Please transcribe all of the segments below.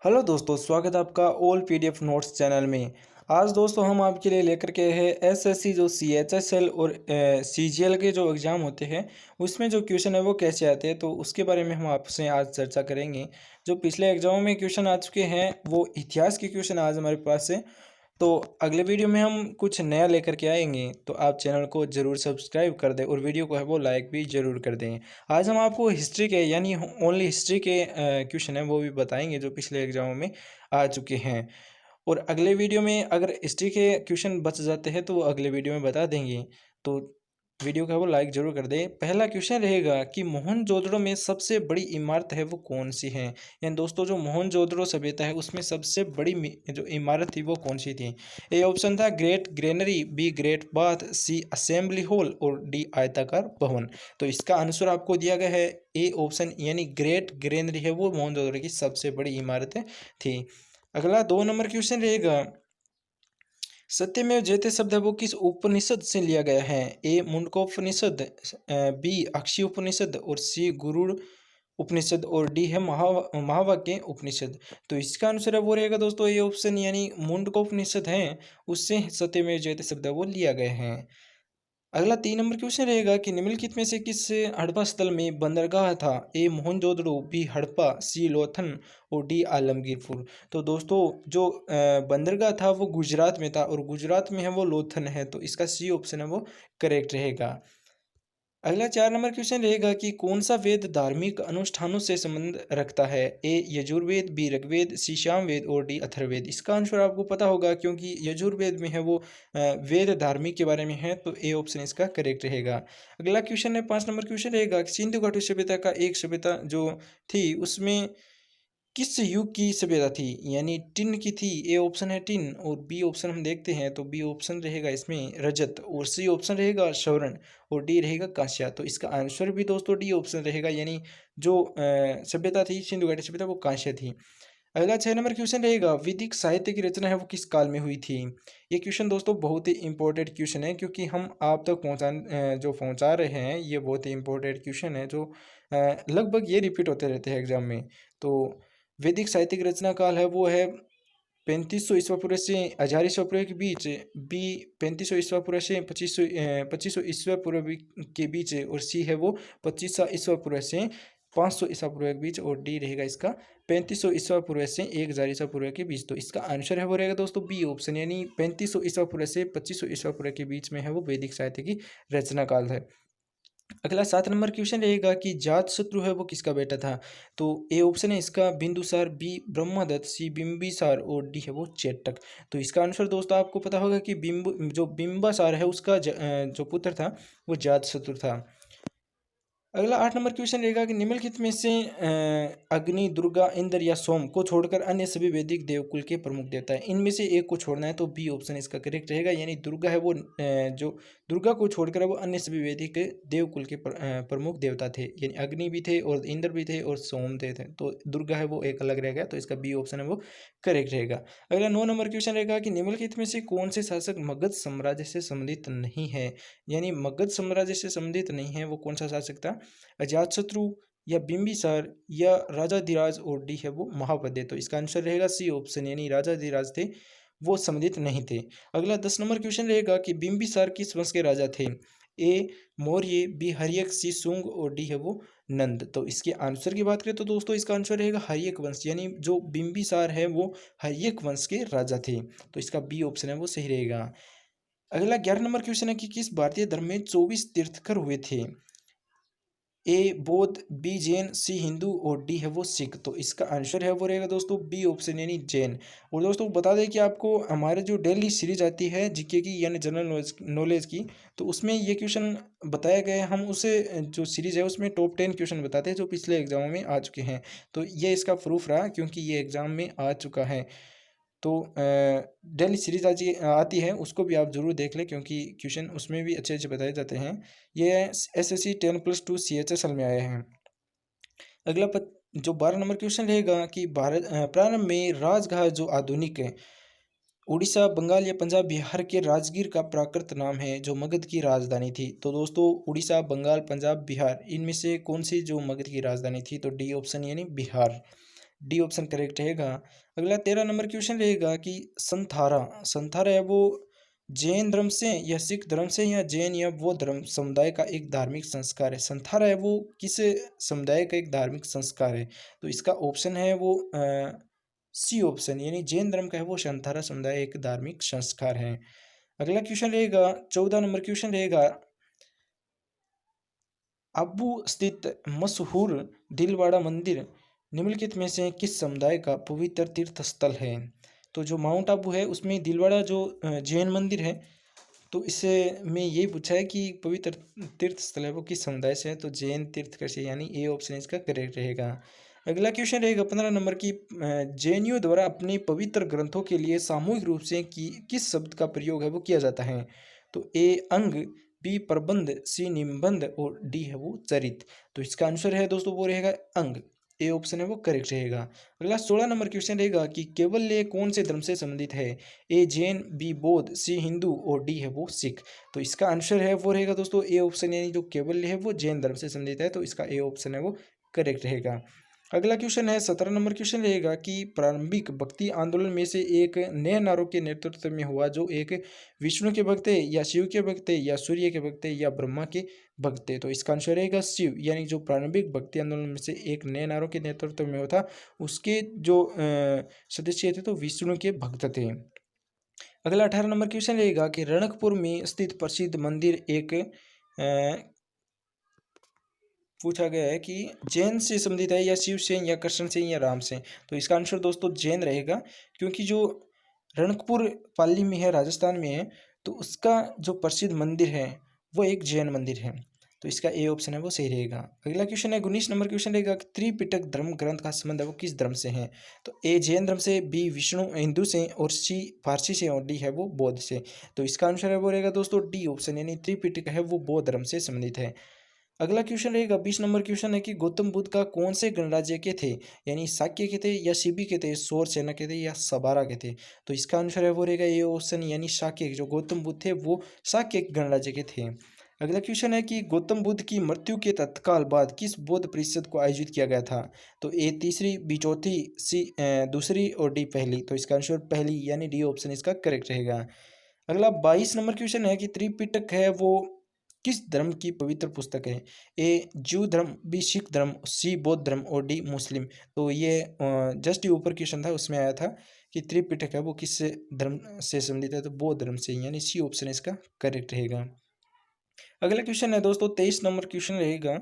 Hello दोस्तों, स्वागत है आपका ऑल पीडीएफ नोट्स चैनल में। आज दोस्तों हम आपके लिए लेकर के हैं एसएससी जो सीएचएसएल और सीजीएल के जो एग्ज़ाम होते हैं उसमें जो क्वेश्चन है वो कैसे आते हैं, तो उसके बारे में हम आपसे आज चर्चा करेंगे। जो पिछले एग्जामों में क्वेश्चन आ चुके हैं वो इतिहास के क्वेश्चन आज हमारे पास है। तो अगले वीडियो में हम कुछ नया लेकर के आएंगे, तो आप चैनल को ज़रूर सब्सक्राइब कर दें और वीडियो को है वो लाइक भी ज़रूर कर दें। आज हम आपको हिस्ट्री के यानी ओनली हिस्ट्री के क्वेश्चन हैं वो भी बताएंगे जो पिछले एग्जामों में आ चुके हैं। और अगले वीडियो में अगर हिस्ट्री के क्वेश्चन बच जाते हैं तो वो अगले वीडियो में बता देंगे। तो वीडियो का वो लाइक जरूर कर दें। पहला क्वेश्चन रहेगा कि मोहनजोदड़ो में सबसे बड़ी इमारत है वो कौन सी है। यानी दोस्तों जो मोहनजोदड़ो सभ्यता है उसमें सबसे बड़ी जो इमारत थी वो कौन सी थी। ए ऑप्शन था great granary, B great bath, C assembly hall और डी आयताकार भवन। तो इसका आंसर आपको दिया गया है ए ऑप्शन यानी ग्रेट ग्रेनरी है वो मोहनजोदड़ो की सबसे बड़ी इमारत थी। अगला 2 नंबर क्वेश्चन रहेगा सत्यमेव जयते शब्द है वो किस उपनिषद से लिया गया है। ए मुंडकोपनिषद, बी अक्षी उपनिषद और सी गुरुड़ उपनिषद और डी है महावाक्य उपनिषद। तो इसका आंसर है वो रहेगा दोस्तों ये ऑप्शन यानी मुंडकोपनिषद है उससे सत्यमेव जयते शब्द है वो लिया गया है। अगला 3 नंबर क्वेश्चन रहेगा कि निम्नलिखित में से किस हड़प्पा स्थल में बंदरगाह था। ए मोहनजोदड़ो, बी हड़प्पा, सी लोथल और डी आलमगीरपुर। तो दोस्तों जो बंदरगाह था वो गुजरात में था और गुजरात में है वो लोथल है, तो इसका सी ऑप्शन है वो करेक्ट रहेगा। अगला 4 नंबर क्वेश्चन रहेगा कि कौन सा वेद धार्मिक अनुष्ठानों से संबंध रखता है। ए यजुर्वेद, बी ऋग्वेद, सी सामवेद और डी अथर्ववेद। इसका आंसर आपको पता होगा क्योंकि यजुर्वेद में है वो वेद धार्मिक के बारे में है, तो ए ऑप्शन इसका करेक्ट रहेगा। अगला क्वेश्चन है 5 नंबर क्वेश्चन रहेगा कि सिंधु घाटी सभ्यता का एक सभ्यता जो थी उसमें किस युग की सभ्यता थी। यानी टिन की थी। ए ऑप्शन है टिन और बी ऑप्शन हम देखते हैं तो बी ऑप्शन रहेगा इसमें रजत और सी ऑप्शन रहेगा स्वर्ण और डी रहेगा कांस्य। तो इसका आंसर भी दोस्तों डी ऑप्शन रहेगा यानी जो सभ्यता थी सिंधु घाटी सभ्यता वो कांस्य थी। अगला 6 नंबर क्वेश्चन रहेगा वैदिक साहित्य की रचना है वो किस काल में हुई थी। ये क्वेश्चन दोस्तों बहुत ही इंपॉर्टेंट क्वेश्चन है क्योंकि हम आप तक जो पहुंचा रहे हैं ये बहुत ही इंपॉर्टेंट क्वेश्चन है जो लगभग ये रिपीट होते रहते हैं एग्जाम में। तो वैदिक साहित्यिक रचना काल है वो है 3500 ईस्वा पूर्व से 1000 ईस्वा पूर्व के बीच, बी 3500 ईस्वा पूर्व से 2500 ईस्वा पूर्व के बीच और सी है वो 2500 ईस्वा पूर्व से 500 ईस्वा पूर्व के बीच और डी रहेगा इसका 3500 ईस्वा पूर्व से 1000 ईस्वा पूर्व के बीच। तो इसका आंसर है वो रहेगा दोस्तों बी ऑप्शन यानी 3500 ईस्वा पूर्व से 2500 ईस्वा पूर्व के बीच में है वो वैदिक साहित्य की रचना काल है। अगला 7 नंबर क्वेश्चन रहेगा कि जात शत्रु है वो किसका बेटा था। तो ए ऑप्शन है इसका बिंदुसार, बी ब्रह्मदत्त, सी बिंबिसार और डी है वो चेटक। तो इसका आंसर दोस्तों आपको पता होगा कि बिंबासार है उसका जो पुत्र था वो जात शत्रु था। अगला 8 नंबर क्वेश्चन रहेगा कि निम्नलिखित में से अग्नि, दुर्गा, इंद्र या सोम को छोड़कर अन्य सभी वैदिक देवकुल के प्रमुख देवता है। इनमें से एक को छोड़ना है तो बी ऑप्शन इसका करेक्ट रहेगा यानी दुर्गा है वो जो दुर्गा को छोड़कर है वो अन्य सभी वैदिक देवकुल के प्रमुख देवता थे। यानी अग्नि भी थे और इंद्र भी थे और सोम थे तो दुर्गा है वो एक अलग रहेगा, तो इसका बी ऑप्शन है वो करेक्ट रहेगा। अगला 9 नंबर क्वेश्चन रहेगा कि निम्नलिखित में से कौन से शासक मगध साम्राज्य से संबंधित नहीं है। यानी मगध साम्राज्य से संबंधित नहीं है वो कौन सा शासक था। अजातशत्रु या बिंबिसार या राजाधिराज और डी है वो महापद्य। तो इसका आंसर रहेगा सी ऑप्शन यानी राजाधिराज थे वो संबंधित नहीं थे। अगला 10 नंबर क्वेश्चन रहेगा कि बिंबिसार किस वंश के राजा थे। ए मौर्य, बी हर्यक, सी शुंग और डी है वो नंद। तो इसके आंसर की बात करें तो दोस्तों इसका आंसर रहेगा हर्यक वंश यानी जो बिंबिसार है वो हर्यक वंश के राजा थे, तो इसका बी ऑप्शन है वो सही रहेगा। अगला 11 नंबर क्वेश्चन है कि किस भारतीय धर्म में 24 तीर्थंकर हुए थे। ए बौद्ध, बी जैन, सी हिंदू और डी है वो सिख। तो इसका आंसर है वो रहेगा दोस्तों बी ऑप्शन यानी जैन। और दोस्तों बता दें कि आपको हमारे जो डेली सीरीज आती है जीके की यानी जनरल नॉलेज की, तो उसमें ये क्वेश्चन बताया गया है। हम उसे जो सीरीज है उसमें टॉप 10 क्वेश्चन बताते हैं जो पिछले एग्जामों में आ चुके हैं, तो ये इसका प्रूफ रहा क्योंकि ये एग्जाम में आ चुका है। तो डेली सीरीज आज आती है उसको भी आप ज़रूर देख लें क्योंकि क्वेश्चन उसमें भी अच्छे अच्छे बताए जाते हैं। ये एसएससी 10+2 सीएचएसएल में आए हैं। अगला जो 12 नंबर क्वेश्चन रहेगा कि भारत प्रारंभ में राजगृह जो आधुनिक है उड़ीसा, बंगाल या पंजाब, बिहार के राजगीर का प्राकृत नाम है जो मगध की राजधानी थी। तो दोस्तों उड़ीसा, बंगाल, पंजाब, बिहार इनमें से कौन सी जो मगध की राजधानी थी, तो डी ऑप्शन यानी बिहार। डी ऑप्शन करेक्ट रहेगा। अगला 13 नंबर क्वेश्चन रहेगा कि संथारा, संथारा है वो जैन धर्म से या सिख धर्म से या जैन या बौद्ध धर्म समुदाय का एक धार्मिक संस्कार है। संथारा है वो किस समुदाय का एक धार्मिक संस्कार है? तो इसका ऑप्शन है वो सी ऑप्शन, यानी जैन धर्म का है वो संथारा समुदाय एक धार्मिक संस्कार है। अगला क्वेश्चन रहेगा 14 नंबर क्वेश्चन रहेगा, आबू स्थित मशहूर दिलवाड़ा मंदिर निम्नलिखित में से किस समुदाय का पवित्र तीर्थ स्थल है? तो जो माउंट आबू है उसमें दिलवाड़ा जो जैन मंदिर है, तो इससे में यही पूछा है कि पवित्र तीर्थ स्थल है वो किस समुदाय से है, तो जैन तीर्थ कृषि, यानी ए ऑप्शन इसका करेक्ट रहेगा। अगला क्वेश्चन रहेगा 15 नंबर की, जैनियों द्वारा अपने पवित्र ग्रंथों के लिए सामूहिक रूप से किस शब्द का प्रयोग है वो किया जाता है? तो ए अंग, बी प्रबंध, सी निबंध और डी है वो चरित। तो इसका आंसर है दोस्तों वो रहेगा अंग, ए ऑप्शन है वो करेक्ट रहेगा। अगला 16 नंबर क्वेश्चन रहेगा कि केवल्य कौन से धर्म से संबंधित है? ए जैन, बी बौद्ध, सी हिंदू और डी है वो सिख। तो इसका आंसर है वो रहेगा दोस्तों ए ऑप्शन, यानी जो केवल्य है वो जैन धर्म से संबंधित है, तो इसका ए ऑप्शन है वो करेक्ट रहेगा। अगला क्वेश्चन है 17 नंबर क्वेश्चन रहेगा कि प्रारंभिक भक्ति आंदोलन में से एक नए नारों के नेतृत्व में हुआ जो एक विष्णु के भक्त है या शिव के भक्त है या सूर्य के भक्त है या ब्रह्मा के भक्त है? तो इसका आंसर रहेगा शिव, यानी जो प्रारंभिक भक्ति आंदोलन में से एक नए नारों के नेतृत्व में हुआ था उसके जो सदस्य थे तो विष्णु के भक्त थे। अगला 18 नंबर क्वेश्चन रहेगा कि रणकपुर में स्थित प्रसिद्ध मंदिर एक पूछा गया है कि जैन से संबंधित है या शिव से या कृष्ण से या राम से? तो इसका आंसर दोस्तों जैन रहेगा, क्योंकि जो रणकपुर पाली में है, राजस्थान में है, तो उसका जो प्रसिद्ध मंदिर है वो एक जैन मंदिर है, तो इसका ए ऑप्शन है वो सही रहेगा। अगला क्वेश्चन है 19 नंबर क्वेश्चन रहेगा कि त्रिपिटक धर्म ग्रंथ का संबंध है वो किस धर्म से है? तो ए जैन धर्म से, बी विष्णु हिंदू से और सी फारसी से और डी है वो बौद्ध से। तो इसका आंसर है वो रहेगा दोस्तों डी ऑप्शन, यानी त्रिपिटक है वो बौद्ध धर्म से संबंधित है। अगला क्वेश्चन रहेगा 20 नंबर क्वेश्चन है कि गौतम बुद्ध का कौन से गणराज्य के थे? यानी शाक्य के थे या शिबी के थे, सौर सेना के थे या सबारा के थे? तो इसका आंसर है वो रहेगा ये ऑप्शन, यानी शाक्य, जो गौतम बुद्ध थे वो शाक्य गणराज्य के थे। अगला क्वेश्चन है कि गौतम बुद्ध की मृत्यु के तत्काल बाद किस बौद्ध परिषद को आयोजित किया गया था? तो ए तीसरी, बी चौथी, सी दूसरी और डी पहली। तो इसका आंसर पहली, यानी डी ऑप्शन इसका करेक्ट रहेगा। अगला 22 नंबर क्वेश्चन है कि त्रिपिटक है वो किस धर्म की पवित्र पुस्तक है? ए जूव धर्म, बी सिख धर्म, सी बौद्ध धर्म और डी मुस्लिम। तो ये जस्ट ये ऊपर क्वेश्चन था उसमें आया था कि त्रिपिटक है वो किस धर्म से संबंधित है, तो बौद्ध धर्म से, यानी सी ऑप्शन इसका करेक्ट रहेगा। अगला क्वेश्चन है दोस्तों 23 नंबर क्वेश्चन रहेगा।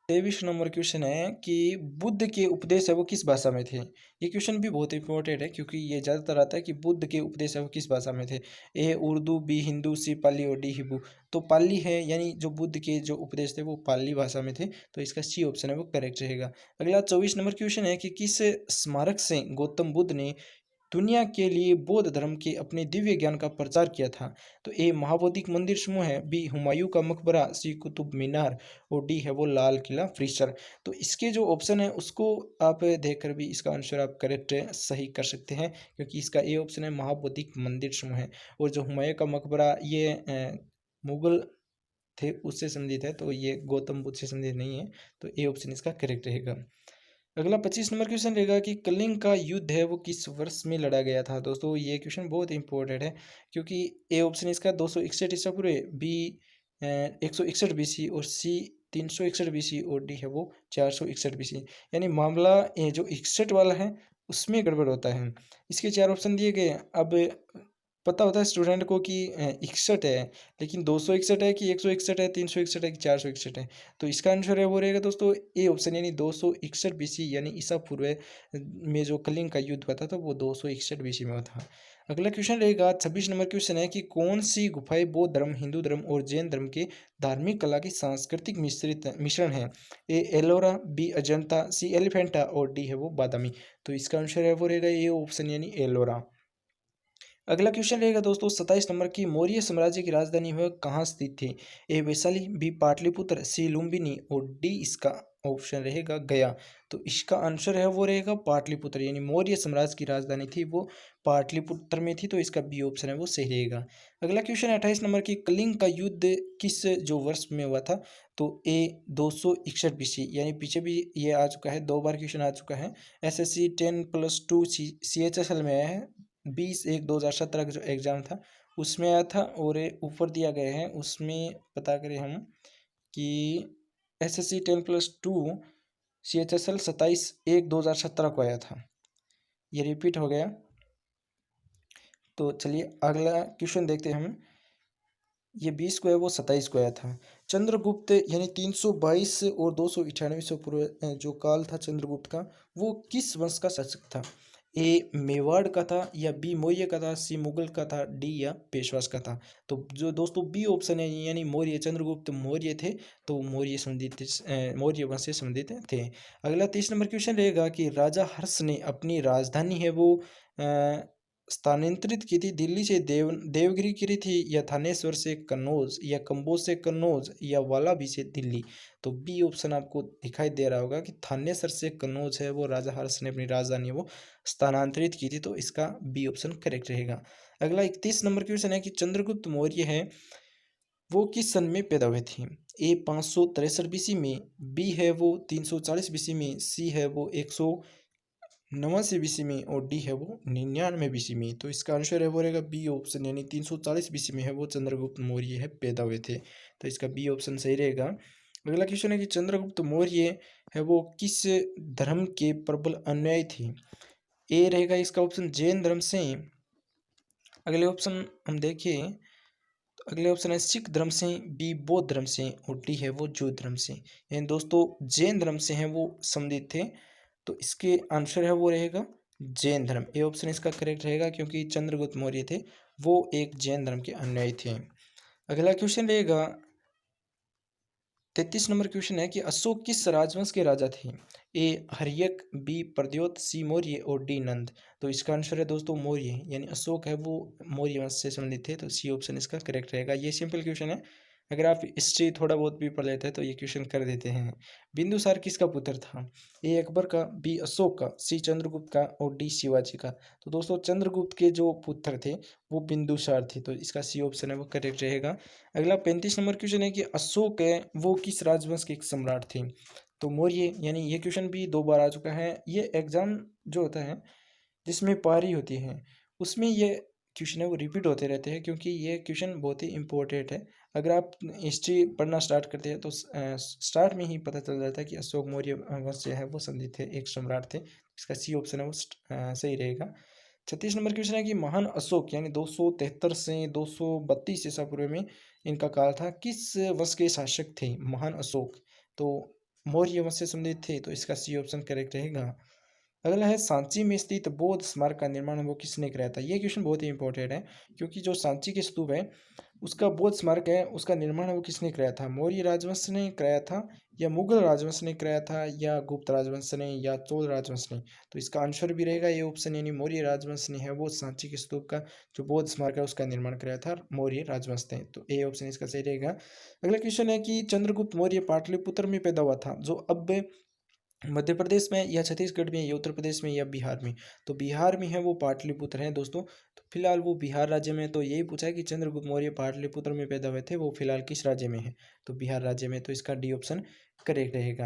23 नंबर क्वेश्चन है कि बुद्ध के उपदेश है वो किस भाषा में थे? ये क्वेश्चन भी बहुत इंपॉर्टेंट है, क्योंकि ये ज़्यादातर आता है कि बुद्ध के उपदेश है वो किस भाषा में थे? ए उर्दू, बी हिंदू, सी पाली और डी हिब्रू। तो पाली है, यानी जो बुद्ध के जो उपदेश थे वो पाली भाषा में थे, तो इसका सी ऑप्शन है वो करेक्ट रहेगा। अगला 24 नंबर क्वेश्चन है कि किस स्मारक से गौतम बुद्ध ने दुनिया के लिए बौद्ध धर्म के अपने दिव्य ज्ञान का प्रचार किया था? तो ए महाबोधिक मंदिर समूह है, बी हुमायूं का मकबरा, सी कुतुब मीनार और डी है वो लाल किला फ्रीसर। तो इसके जो ऑप्शन है उसको आप देखकर भी इसका आंसर आप करेक्ट सही कर सकते हैं, क्योंकि इसका ए ऑप्शन है महाबोधिक मंदिर समूह है, और जो हुमायूं का मकबरा ये मुगल थे उससे संबंधित है, तो ये गौतम बुद्ध से संबंधित नहीं है, तो ए ऑप्शन इसका करेक्ट रहेगा। अगला 25 नंबर क्वेश्चन रहेगा कि कलिंग का युद्ध है वो किस वर्ष में लड़ा गया था? दोस्तों ये क्वेश्चन बहुत इंपॉर्टेंट है, क्योंकि ए ऑप्शन इसका 261 ईसा पूर्व, बी 161 बीसी और सी 361 बीसी और डी है वो 461 बीसी। यानी मामला ये जो 61 वाला है उसमें गड़बड़ होता है। इसके चार ऑप्शन दिए गए। अब पता होता है स्टूडेंट को कि 61 है, लेकिन 261 है कि 161 है, 361 है कि 461 है? तो इसका आंसर है वो रहेगा दोस्तों ए ऑप्शन, यानी 261 बीसी, यानी ईसा पूर्व में जो कलिंग का युद्ध हुआ था तो वो 261 बीसी में हुआ था। अगला क्वेश्चन रहेगा 26 नंबर क्वेश्चन है कि कौन सी गुफाएं बौद्ध धर्म, हिंदू धर्म और जैन धर्म के धार्मिक कला की सांस्कृतिक मिश्रण है? ए एलोरा, बी अजंता, सी एलिफेंटा और डी है वो बादामी। तो इसका आंसर है वो रहेगा ए ऑप्शन, यानी एलोरा। अगला क्वेश्चन रहेगा दोस्तों 27 नंबर की, मौर्य साम्राज्य की राजधानी वह कहाँ स्थित थी? ए वैशाली, बी पाटलिपुत्र, सी लुम्बिनी और डी इसका ऑप्शन रहेगा गया। तो इसका आंसर है वो रहेगा पाटलिपुत्र, यानी मौर्य साम्राज्य की राजधानी थी वो पाटलिपुत्र में थी, तो इसका बी ऑप्शन है वो सही रहेगा। अगला क्वेश्चन है 28 नंबर की, कलिंग का युद्ध किस जो वर्ष में हुआ था? तो ए 261 बीसी, यानी पीछे भी ये आ चुका है, 2 बार क्वेश्चन आ चुका है। SSC 10+2 CHSL में आया है, 20/1/2017 का जो एग्ज़ाम था उसमें आया था, और ऊपर दिया गया है उसमें पता करें हम कि SSC 10+2 CHSL 27/1/2017 को आया था, ये रिपीट हो गया। तो चलिए अगला क्वेश्चन देखते हैं हम। ये 20 को है वो 27 को आया था। चंद्रगुप्त यानी 322 और 298 पूर्व जो काल था चंद्रगुप्त का, वो किस वंश का शासक था? ए मेवाड़ का था, या बी मौर्य का था, सी मुगल का था, डी या पेशवास का था। तो जो दोस्तों बी ऑप्शन है यानी मौर्य, चंद्रगुप्त मौर्य थे, तो मौर्य संबंधित मौर्य वंश से संबंधित थे। अगला 30 नंबर क्वेश्चन रहेगा कि राजा हर्ष ने अपनी राजधानी है वो स्थानांतरित की थी, दिल्ली से देवगिरी की थी, या थानेश्वर से कन्नौज, या कंबोज से कन्नौज, या वालाबी से दिल्ली। तो बी ऑप्शन आपको दिखाई दे रहा होगा कि थानेसर से कन्नौज है वो राजा हर्ष ने अपनी राजधानी वो स्थानांतरित की थी, तो इसका बी ऑप्शन करेक्ट रहेगा। अगला 31 नंबर क्वेश्चन है कि चंद्रगुप्त मौर्य है वो किस सन में पैदा हुए थे? ए 563 बीसी में, बी है वो 340 बीसी में, सी है वो 189 बीसी में, और डी है वो 99 बीसी में। तो इसका आंसर है वो रहेगा बी ऑप्शन, यानी 340 बीसी में है वो चंद्रगुप्त मौर्य है पैदा हुए थे, तो इसका बी ऑप्शन सही रहेगा। अगला क्वेश्चन है कि चंद्रगुप्त मौर्य है वो किस धर्म के प्रबल अनुयायी थे? ए रहेगा इसका ऑप्शन जैन धर्म से। अगले ऑप्शन हम देखें तो अगले ऑप्शन है सिख धर्म से, बी बौद्ध धर्म से, और डी है वो जैन धर्म से। यानी दोस्तों जैन धर्म से हैं वो संबंधित थे, तो इसके आंसर है वो रहेगा जैन धर्म। ए ऑप्शन इसका करेक्ट रहेगा, क्योंकि चंद्रगुप्त मौर्य थे वो एक जैन धर्म के अनुयायी थे। अगला क्वेश्चन रहेगा 33 नंबर क्वेश्चन है कि अशोक किस राजवंश के राजा थे? ए हर्यक, बी प्रद्योत, सी मौर्य, और डी नंद। तो इसका आंसर है दोस्तों मौर्य, यानी अशोक है वो मौर्य वंश से संबंधित थे, तो सी ऑप्शन इसका करेक्ट रहेगा। ये सिंपल क्वेश्चन है, अगर आप हिस्ट्री थोड़ा बहुत भी पढ़ लेते हैं तो ये क्वेश्चन कर देते हैं। बिंदुसार किसका पुत्र था? ए अकबर का, बी अशोक का, सी चंद्रगुप्त का, और डी शिवाजी का। तो दोस्तों चंद्रगुप्त के जो पुत्र थे वो बिंदुसार थे, तो इसका सी ऑप्शन है वो करेक्ट रहेगा। अगला 35 नंबर क्वेश्चन है कि अशोक है वो किस राजवंश के एक सम्राट थे? तो मौर्य, यानी ये क्वेश्चन भी 2 बार आ चुका है। ये एग्जाम जो होता है जिसमें पारी होती है उसमें ये क्वेश्चन है वो रिपीट होते रहते हैं, क्योंकि ये क्वेश्चन बहुत ही इंपॉर्टेंट है। अगर आप हिस्ट्री पढ़ना स्टार्ट करते हैं तो स्टार्ट में ही पता चल जाता है कि अशोक मौर्य वंश से है वो संबंधित थे, एक सम्राट थे। इसका सी ऑप्शन है वो सही रहेगा। 36 नंबर क्वेश्चन है कि महान अशोक यानी 273 से 232 ईसा पूर्व में इनका काल था, किस वंश के शासक थे महान अशोक? तो मौर्य वंश से संबंधित थे, तो इसका सी ऑप्शन करेक्ट रहेगा। अगला है सांची में स्थित बौद्ध स्मारक का निर्माण वो किसने कराया था? ये क्वेश्चन बहुत ही इंपॉर्टेंट है, क्योंकि जो सांची के स्तूप है उसका बौद्ध स्मारक है उसका निर्माण वो किसने कराया था? मौर्य राजवंश ने कराया था, या मुगल राजवंश ने कराया था, या गुप्त राजवंश ने, या चोल राजवंश ने? तो इसका आंसर भी रहेगा ये ऑप्शन, यानी मौर्य राजवंश ने है वो सांची के स्तूप का जो बौद्ध स्मारक है उसका निर्माण कराया था मौर्य राजवंश ने, तो ए ऑप्शन इसका सही रहेगा। अगला क्वेश्चन है कि चंद्रगुप्त मौर्य पाटलिपुत्र में पैदा हुआ था, जो अब मध्य प्रदेश में, या छत्तीसगढ़ में, या उत्तर प्रदेश में, या बिहार में? तो बिहार में है वो पाटलिपुत्र है दोस्तों, तो फिलहाल वो बिहार राज्य में। तो यही पूछा है कि चंद्रगुप्त मौर्य पाटलिपुत्र में पैदा हुए थे, वो फिलहाल किस राज्य में है? तो बिहार राज्य में, तो इसका डी ऑप्शन करेक्ट रहेगा।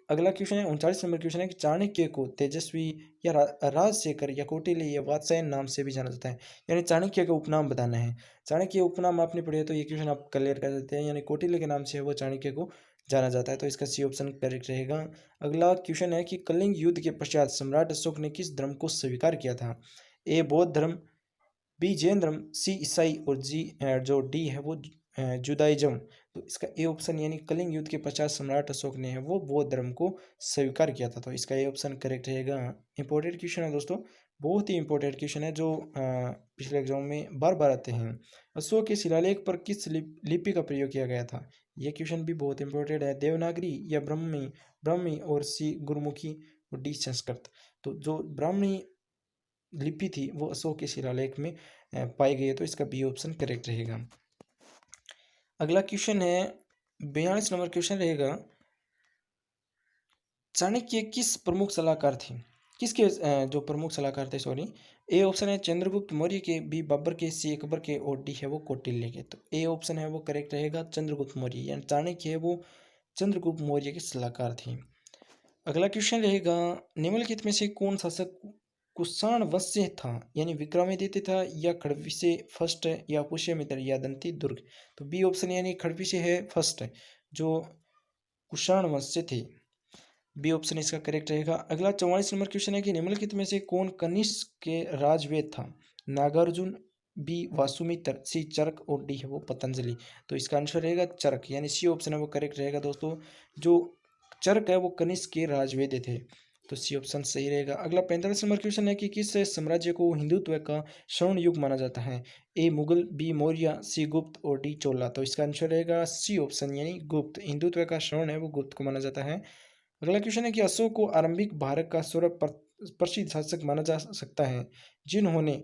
अगला क्वेश्चन है 39 नंबर क्वेश्चन है कि चाणक्य को तेजस्वी या राजशेखर या कौटिल्य या वात्स्यायन नाम से भी जाना जाता है, यानी चाणक्य का उपनाम बताना है। चाणक्य उपनाम आपने पढ़े तो ये क्वेश्चन आप क्लियर कर देते हैं, यानी कौटिल्य के नाम से वो चाणक्य को जाना जाता है, तो इसका सी ऑप्शन करेक्ट रहेगा। अगला क्वेश्चन है कि कलिंग युद्ध के पश्चात सम्राट अशोक ने किस धर्म को स्वीकार किया था? ए बौद्ध धर्म, बी जैन धर्म, सी ईसाई, और जो डी है वो जुदाइज्म। तो इसका ए ऑप्शन, यानी कलिंग युद्ध के पश्चात सम्राट अशोक ने है वो बौद्ध धर्म को स्वीकार किया था, तो इसका ए ऑप्शन करेक्ट रहेगा। इंपॉर्टेंट क्वेश्चन है दोस्तों, बहुत ही इंपॉर्टेंट क्वेश्चन है जो पिछले एग्जाम में बार बार आते हैं। अशोक के शिलालेख पर किस लिपि का प्रयोग किया गया था? ये क्वेश्चन भी बहुत इंपॉर्टेंट है। देवनागरी, या ब्राह्मी, और सी गुरुमुखी, और डी संस्कृत। तो जो ब्राह्मी लिपि थी वो अशोक के शिलालेख में पाई गई है, तो इसका बी ऑप्शन करेक्ट रहेगा। अगला क्वेश्चन है 42 नंबर क्वेश्चन रहेगा, चाणक्य किस प्रमुख सलाहकार थे? किसके जो प्रमुख सलाहकार थे, सॉरी। ए ऑप्शन है चंद्रगुप्त मौर्य के, बी बाबर के, सी अकबर के और डी है वो कौटिल्य के। तो ए ऑप्शन है वो करेक्ट रहेगा, चंद्रगुप्त मौर्य, यानी चाणक्य है वो चंद्रगुप्त मौर्य के सलाहकार थे। अगला क्वेश्चन रहेगा, निम्नलिखित में से कौन शासक कुषाण वंश से था? यानी विक्रमादित्य था, या खड़वीसे फर्स्ट, या पुष्यमित्र, या दंती दुर्ग। तो बी ऑप्शन यानी खड़वीसे है फर्स्ट, जो कुषाण वंश से थे। बी ऑप्शन इसका करेक्ट रहेगा। अगला 44 नंबर क्वेश्चन है कि निम्नलिखित में से कौन कनिष्क के राजवेद था? नागार्जुन, बी वासुमित्र, सी चरक और डी है वो पतंजलि। तो इसका आंसर रहेगा चरक, यानी सी ऑप्शन है वो करेक्ट रहेगा दोस्तों। जो चरक है वो कनिष्क के राजवेद थे, तो सी ऑप्शन सही रहेगा। अगला 45 नंबर क्वेश्चन है कि किस साम्राज्य को हिंदुत्व का स्वर्ण युग माना जाता है? ए मुगल, बी मौर्य, सी गुप्त और डी चोला। तो इसका आंसर रहेगा सी ऑप्शन, यानी गुप्त। हिंदुत्व का स्वर्ण है वो गुप्त को माना जाता है। अगला क्वेश्चन है कि अशोक को आरंभिक भारत का प्रसिद्ध शासक माना जा सकता है जिन्होंने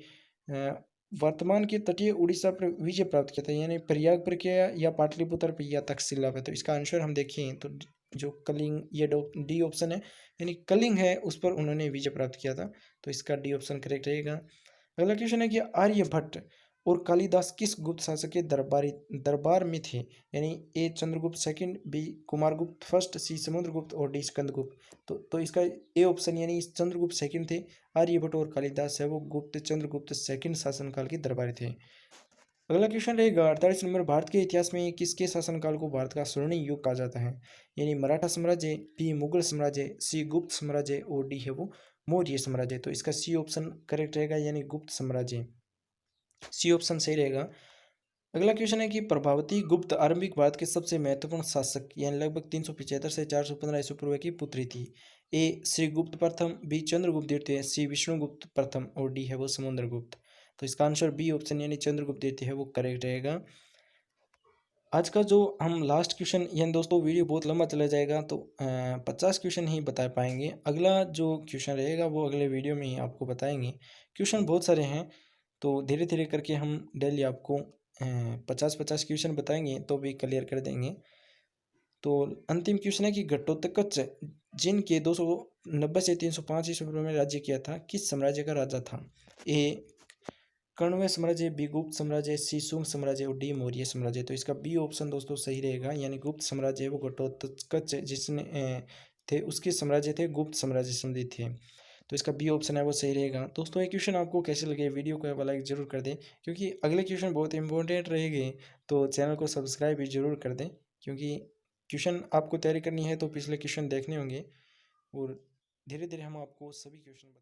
वर्तमान के तटीय उड़ीसा पर विजय प्राप्त किया था, यानी प्रयाग पर किया या पाटलिपुत्र पर या तक्षशिला पर। तो इसका आंसर हम देखें तो जो कलिंग, ये डी ऑप्शन है, यानी कलिंग है उस पर उन्होंने विजय प्राप्त किया था, तो इसका डी ऑप्शन करेक्ट रहेगा। अगला क्वेश्चन है कि आर्यभट्ट और कालिदास किस गुप्त शासक के दरबार में थे? यानी A Chandragupta second, B Kumaragupta first, C Samudragupta और डी स्कंदगुप्त। तो इसका ए ऑप्शन यानी चंद्रगुप्त सेकंड थे। आर्यभट्ट और कालिदास है वो गुप्त चंद्रगुप्त सेकंड शासनकाल के दरबारी थे। अगला क्वेश्चन रहेगा 48 नंबर, भारत के इतिहास में किसके शासनकाल को भारत का स्वर्णिम युग कहा जाता है? यानी मराठा साम्राज्य, बी मुगल साम्राज्य, सी गुप्त साम्राज्य और डी है वो मौर्य साम्राज्य। तो इसका सी ऑप्शन करेक्ट रहेगा, यानी गुप्त साम्राज्य, सी ऑप्शन सही रहेगा। अगला क्वेश्चन है कि प्रभावती गुप्त आरंभिक भारत के सबसे महत्वपूर्ण शासक, यानी लगभग 375 से 415 ईस्वी पूर्व की पुत्री थी। ए श्री गुप्त प्रथम, बी चंद्रगुप्त द्वितीय, सी विष्णुगुप्त प्रथम और डी है वो समुद्रगुप्त। तो इसका आंसर बी ऑप्शन यानी चंद्रगुप्त द्वितीय है वो करेक्ट रहेगा। आज का जो हम लास्ट क्वेश्चन, यानी दोस्तों वीडियो बहुत लंबा चला जाएगा, तो 50 क्वेश्चन ही बता पाएंगे। अगला जो क्वेश्चन रहेगा वो अगले वीडियो में ही आपको बताएंगे। क्वेश्चन बहुत सारे हैं, तो धीरे धीरे करके हम डेली आपको 50-50 क्वेश्चन बताएंगे तो भी क्लियर कर देंगे। तो अंतिम क्वेश्चन है कि घटोत्कच जिनके 290 से 305 ईस्वी पूर्व में राज्य किया था, किस साम्राज्य का राजा था? ए कण्व साम्राज्य, बी गुप्त साम्राज्य, सी शुंग साम्राज्य और डी मौर्य साम्राज्य। तो इसका बी ऑप्शन दोस्तों सही रहेगा, यानी गुप्त साम्राज्य है वो घटोत्कच जिसने थे उसके साम्राज्य थे गुप्त साम्राज्य संबंधित थे। तो इसका बी ऑप्शन है वो सही रहेगा। दोस्तों ये क्वेश्चन आपको कैसे लगे, वीडियो को लाइक जरूर कर दें, क्योंकि अगले क्वेश्चन बहुत इंपॉर्टेंट रहेंगे। तो चैनल को सब्सक्राइब भी जरूर कर दें, क्योंकि क्वेश्चन आपको तैयारी करनी है तो पिछले क्वेश्चन देखने होंगे, और धीरे धीरे हम आपको सभी क्वेश्चन बता